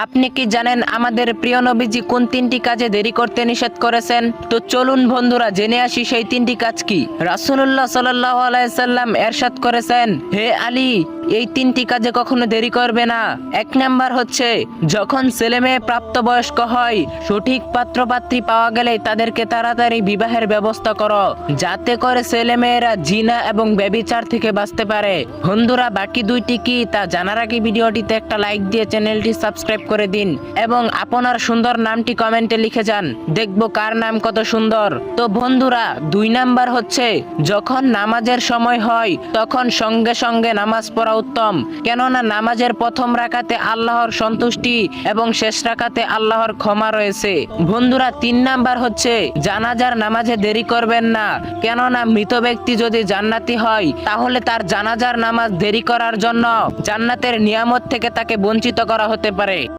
আপনি কি জানেন আমাদের প্রিয় নবীজি কোন তিনটি কাজে দেরি করতে নিষেধ করেছেন? তো চলুন বন্ধুরা জেনে আসি সেই তিনটি কাজ কি। রাসূলুল্লাহ সাল্লাল্লাহু আলাইহি সাল্লাম এরশাদ করেছেন, হে আলী, এই তিনটি কাজে কখনো দেরি করবে না। এক নাম্বার হচ্ছে, যখন ছেলে মেয়ে প্রাপ্তবয়স্ক হয়, সঠিক পাত্রপাত্রী পাওয়া গেলে তাদেরকে তাড়াতাড়ি বিবাহের ব্যবস্থা করো, যাতে করে ছেলে মেয়েরা জিনা এবং ব্যভিচার থেকে বাঁচতে পারে। বন্ধুরা বাকি দুইটি কি তা জানার আগে ভিডিওটিতে একটা লাইক দিয়ে চ্যানেলটি সাবস্ক্রাইব করে দিন এবং আপনার সুন্দর নামটি কমেন্টে লিখে যান, দেখবো কার নাম কত সুন্দর। তো বন্ধুরা 2 নাম্বার হচ্ছে, যখন নামাজের সময় হয় তখন সঙ্গে সঙ্গে নামাজ পড়া উত্তম, কেননা নামাজের প্রথম রাকাতে আল্লাহর সন্তুষ্টি এবং শেষ রাকাতে আল্লাহর ক্ষমা রয়েছে। বন্ধুরা 3 নাম্বার হচ্ছে, জানাজার নামাজে দেরি করবেন না, কেননা মৃত ব্যক্তি যদি জান্নাতি হয় তাহলে তার জানাজার নামাজ দেরি করার জন্য জান্নাতের নিয়ামত থেকে তাকে বঞ্চিত করা হতে পারে।